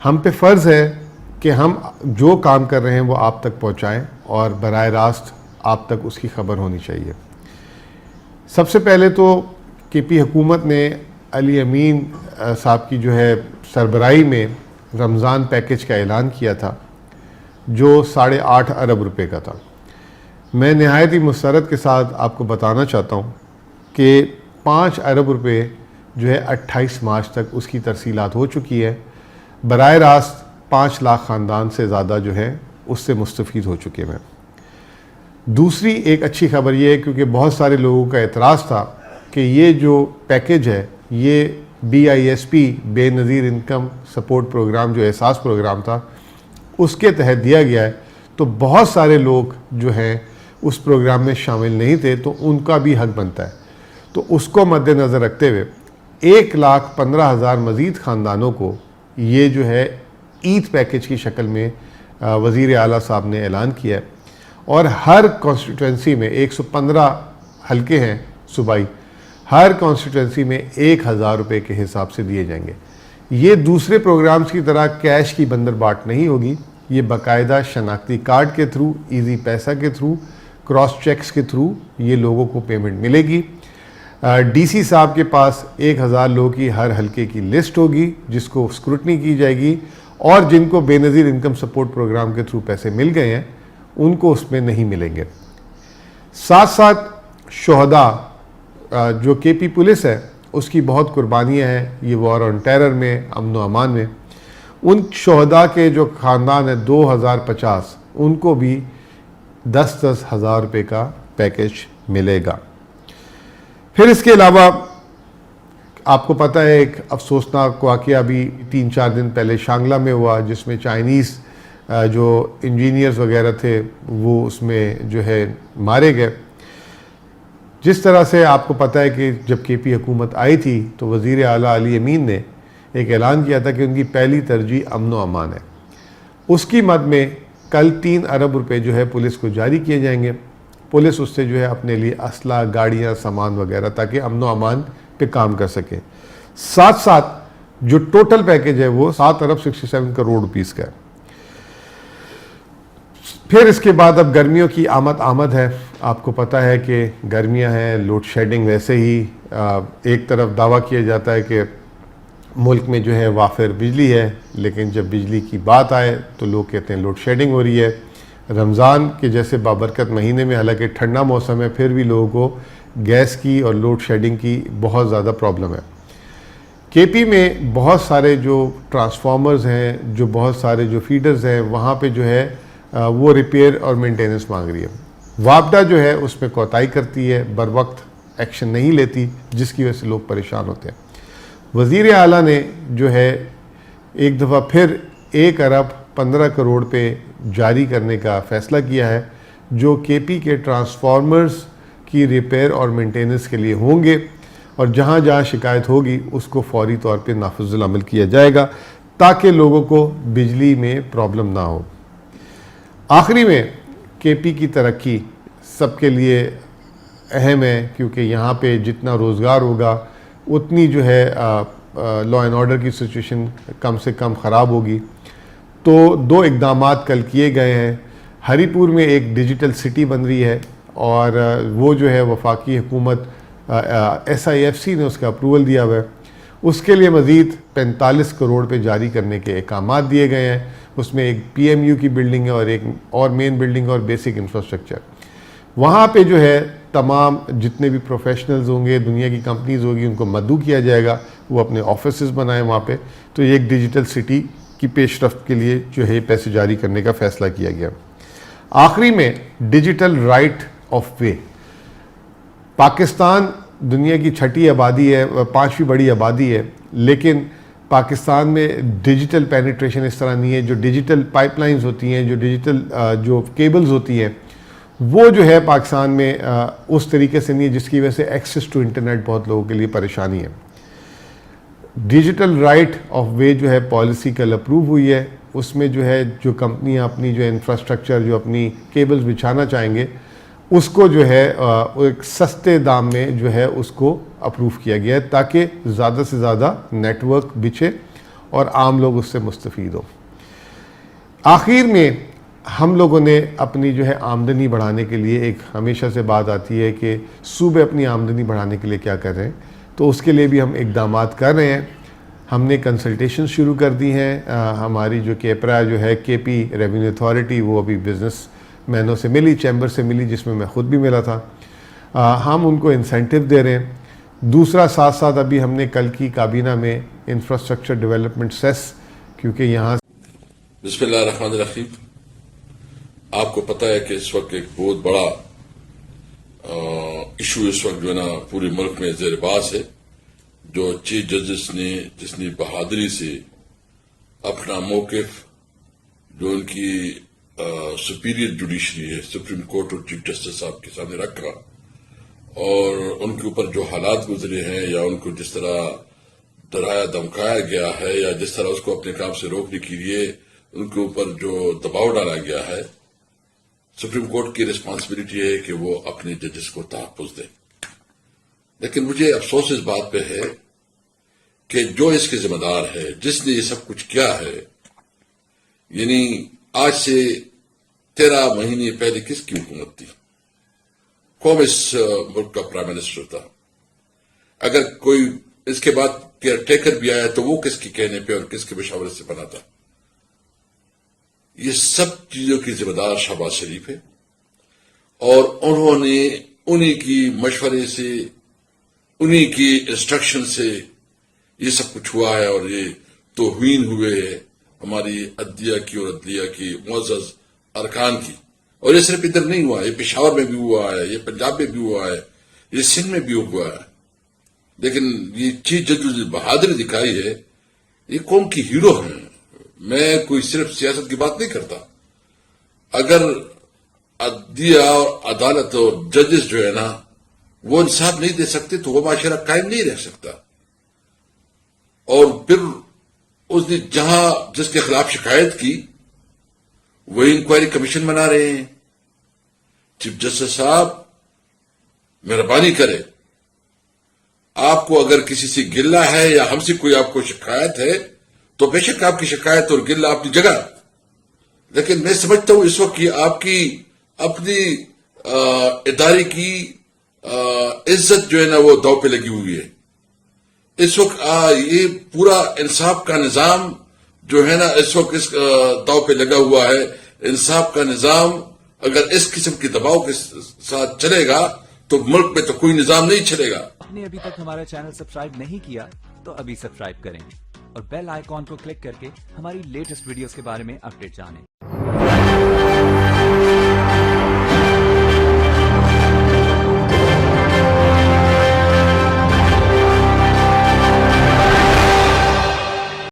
ہم پہ فرض ہے کہ ہم جو کام کر رہے ہیں وہ آپ تک پہنچائیں اور براہ راست آپ تک اس کی خبر ہونی چاہیے۔ سب سے پہلے تو کے پی حکومت نے علی امین صاحب کی جو ہے سربراہی میں رمضان پیکیج کا اعلان کیا تھا جو 8.5 ارب روپے کا تھا۔ میں نہایت ہی مسرت کے ساتھ آپ کو بتانا چاہتا ہوں کہ 5 ارب روپے جو ہے 28 مارچ تک اس کی ترسیلات ہو چکی ہے۔ براہ راست 5 لاکھ خاندان سے زیادہ جو ہے اس سے مستفید ہو چکے ہیں۔ دوسری ایک اچھی خبر یہ ہے، کیونکہ بہت سارے لوگوں کا اعتراض تھا کہ یہ جو پیکیج ہے یہ BISP بے نظیر انکم سپورٹ پروگرام جو احساس پروگرام تھا اس کے تحت دیا گیا ہے، تو بہت سارے لوگ جو ہیں اس پروگرام میں شامل نہیں تھے، تو ان کا بھی حق بنتا ہے۔ تو اس کو مد نظر رکھتے ہوئے 1,15,000 مزید خاندانوں کو یہ جو ہے عید پیکیج کی شکل میں وزیر اعلیٰ صاحب نے اعلان کیا ہے، اور ہر کانسٹیٹوئنسی میں 115 حلقے ہیں صوبائی، ہر کانسٹیٹوئنسی میں 1,000 روپے کے حساب سے دیے جائیں گے۔ یہ دوسرے پروگرامز کی طرح کیش کی بندر باٹ نہیں ہوگی، یہ باقاعدہ شناختی کارڈ کے تھرو، ایزی پیسہ کے تھرو، کراس چیکس کے تھرو یہ لوگوں کو پیمنٹ ملے گی۔ ڈی سی صاحب کے پاس 1,000 لوگوں کی ہر حلقے کی لسٹ ہوگی جس کو اسکروٹنی کی جائے گی، اور جن کو بے نظیر انکم سپورٹ پروگرام کے تھرو پیسے مل گئے ہیں ان کو اس میں نہیں ملیں گے۔ ساتھ ساتھ شہداء جو کے پی پولیس ہے اس کی بہت قربانیاں ہیں یہ وار آن ٹیرر میں، امن و امان میں، ان شہداء کے جو خاندان ہیں 2,050 ان کو بھی 10,000 روپے کا پیکیج ملے گا۔ پھر اس کے علاوہ آپ کو پتہ ہے ایک افسوسناک واقعہ ابھی 3-4 دن پہلے شانگلہ میں ہوا، جس میں چائنیز جو انجینئرز وغیرہ تھے وہ اس میں جو ہے مارے گئے۔ جس طرح سے آپ کو پتہ ہے کہ جب کے پی حکومت آئی تھی تو وزیر اعلیٰ علی امین نے ایک اعلان کیا تھا کہ ان کی پہلی ترجیح امن و امان ہے۔ اس کی مد میں کل 3 ارب روپے جو ہے پولیس کو جاری کیے جائیں گے۔ پولیس اس سے جو ہے اپنے لیے اسلحہ، گاڑیاں، سامان وغیرہ تاکہ امن و امان پہ کام کر سکے۔ ساتھ ساتھ جو ٹوٹل پیکیج ہے وہ 7 ارب 67 کروڑ روپیز کا ہے۔ پھر اس کے بعد اب گرمیوں کی آمد ہے۔ آپ کو پتہ ہے کہ گرمیاں ہیں، لوڈ شیڈنگ ویسے ہی ایک طرف دعویٰ کیا جاتا ہے کہ ملک میں جو ہے وافر بجلی ہے، لیکن جب بجلی کی بات آئے تو لوگ کہتے ہیں لوڈ شیڈنگ ہو رہی ہے۔ رمضان کے جیسے بابرکت مہینے میں حالانکہ ٹھنڈا موسم ہے پھر بھی لوگوں کو گیس کی اور لوڈ شیڈنگ کی بہت زیادہ پرابلم ہے۔ کے پی میں بہت سارے جو ٹرانسفارمرز ہیں، جو بہت سارے جو فیڈرز ہیں، وہاں پہ جو ہے وہ ریپیئر اور مینٹیننس مانگ رہی ہے۔ وابڈا جو ہے اس میں کوتاہی کرتی ہے، بر وقت ایکشن نہیں لیتی، جس کی وجہ سے لوگ پریشان ہوتے ہیں۔ وزیر اعلیٰ نے جو ہے ایک دفعہ پھر 1 ارب 15 کروڑ پہ جاری کرنے کا فیصلہ کیا ہے، جو کے پی کے ٹرانسفارمرز کی ریپیئر اور مینٹیننس کے لیے ہوں گے، اور جہاں جہاں شکایت ہوگی اس کو فوری طور پہ نافذ العمل کیا جائے گا تاکہ لوگوں کو بجلی میں پرابلم نہ ہو۔ آخری میں کے پی کی ترقی سب کے لیے اہم ہے، کیونکہ یہاں پہ جتنا روزگار ہوگا اتنی جو ہے لا اینڈ آرڈر کی سچویشن کم سے کم خراب ہوگی۔ تو 2 اقدامات کل کیے گئے ہیں۔ ہری پور میں ایک ڈیجیٹل سٹی بن رہی ہے، اور وہ جو ہے وفاقی حکومت SIFC نے اس کا اپروول دیا ہوا ہے۔ اس کے لیے مزید 45 کروڑ پہ جاری کرنے کے احکامات دیے گئے ہیں۔ اس میں ایک PMU کی بلڈنگ ہے اور ایک اور مین بلڈنگ اور بیسک انفراسٹرکچر۔ وہاں پہ جو ہے تمام جتنے بھی پروفیشنلز ہوں گے، دنیا کی کمپنیز ہوگی، ان کو مدعو کیا جائے گا وہ اپنے آفیسز بنائیں وہاں پہ۔ تو یہ ایک ڈیجیٹل سٹی کی پیش رفت کے لیے جو ہے پیسے جاری کرنے کا فیصلہ کیا گیا۔ آخری میں digital right of way. Pakistan دنیا کی 6ٹھی آبادی ہے، 5ویں بڑی آبادی ہے، لیکن پاکستان میں ڈیجیٹل پینیٹریشن اس طرح نہیں ہے۔ جو ڈیجیٹل پائپ لائنز ہوتی ہیں، جو ڈیجیٹل جو کیبلز ہوتی ہیں، وہ جو ہے پاکستان میں اس طریقے سے نہیں ہے، جس کی وجہ سے ایکسیس ٹو انٹرنیٹ بہت لوگوں کے لیے پریشانی ہے۔ ڈیجیٹل رائٹ آف وے جو ہے پالیسی کل اپروو ہوئی ہے۔ اس میں جو ہے جو کمپنیاں اپنی جو انفراسٹرکچر، جو اپنی کیبلز بچھانا چاہیں گے، اس کو جو ہے ایک سستے دام میں جو ہے اس کو اپروو کیا گیا ہے تاکہ زیادہ سے زیادہ نیٹ ورک بچھے اور عام لوگ اس سے مستفید ہوں. آخر میں ہم لوگوں نے اپنی جو ہے آمدنی بڑھانے کے لیے ایک ہمیشہ سے بات آتی ہے کہ صوبے اپنی آمدنی بڑھانے کے لیے کیا کر رہے ہیں, تو اس کے لیے بھی ہم اقدامات کر رہے ہیں. ہم نے کنسلٹیشن شروع کر دی ہیں. ہماری جو کیپرا جو ہے کے پی ریونیو اتھارٹی, وہ ابھی بزنس مینوں سے ملی, چیمبر سے ملی, جس میں خود بھی ملا تھا. ہم ان کو انسینٹیو دے رہے ہیں. دوسرا ساتھ ساتھ ابھی ہم نے کل کی کابینہ میں انفراسٹرکچر ڈیولپمنٹ سیس, کیونکہ یہاں بسم اللہ الرحمن الرحیم. آپ کو پتہ ہے کہ اس وقت ایک بہت بڑا ایشو اس وقت جو ہے نا پورے ملک میں زیر بحث ہے, جو چیف ججز نے جتنی بہادری سے اپنا موقف جو ان کی سپیریئر جوڈیشری ہے, سپریم کورٹ اور چیف جسٹس صاحب کے سامنے رکھا, اور ان کے اوپر جو حالات گزرے ہیں یا ان کو جس طرح ڈرایا دھمکایا گیا ہے یا جس طرح اس کو اپنے کام سے روکنے کے لیے ان کے اوپر جو دباؤ ڈالا گیا ہے, سپریم کورٹ کی ریسپانسبلٹی ہے کہ وہ اپنے ججز کو تحفظ دے. لیکن مجھے افسوس اس بات پہ ہے کہ جو اس کے ذمہ دار ہے, جس نے یہ سب کچھ کیا ہے, یعنی آج سے 13 مہینے پہلے کس کی حکومت تھی, کون اس ملک کا پرائم منسٹر تھا, اگر کوئی اس کے بعد کیئر ٹیکر بھی آیا تو وہ کس کے کہنے پہ اور کس کے مشاورت سے بنا تھا. یہ سب چیزوں کی ذمہ دار شہباز شریف ہے, اور انہوں نے انہی کی مشورے سے, انہی کی انسٹرکشن سے یہ سب کچھ ہوا ہے, اور یہ توہین ہوئے ہے ہماری عدلیہ کی اور عدلیہ کی معزز ارکان کی. اور یہ صرف ادھر نہیں ہوا, یہ پشاور میں بھی ہوا ہے, یہ پنجاب میں بھی ہوا ہے, یہ سندھ میں بھی ہوا ہے. لیکن یہ چیز جو بہادری دکھائی ہے, یہ قوم کی ہیرو ہیں. میں کوئی صرف سیاست کی بات نہیں کرتا. اگر عدلیہ اور عدالت اور ججز جو ہے نا وہ انصاف نہیں دے سکتے تو وہ معاشرہ قائم نہیں رہ سکتا. اور پھر اس نے جہاں جس کے خلاف شکایت کی وہی انکوائری کمیشن بنا رہے ہیں. چیف جسٹس صاحب مہربانی کرے, آپ کو اگر کسی سے گلہ ہے یا ہم سے کوئی آپ کو شکایت ہے تو بے شک آپ کی شکایت اور گلہ اپنی جگہ, لیکن میں سمجھتا ہوں اس وقت یہ آپ کی اپنی ادارے کی عزت جو ہے نا وہ داؤ پہ لگی ہوئی ہے. اس وقت یہ پورا انصاف کا نظام جو ہے نا اس وقت اس داؤ پہ لگا ہوا ہے. انصاف کا نظام اگر اس قسم کے دباؤ کے ساتھ چلے گا تو ملک میں تو کوئی نظام نہیں چلے گا. آپ نے ابھی تک ہمارا چینل سبسکرائب نہیں کیا تو ابھی سبسکرائب کریں اور بیل آئیکن کو کلک کر کے ہماری لیٹسٹ ویڈیوز کے بارے میں اپڈیٹ جانیں.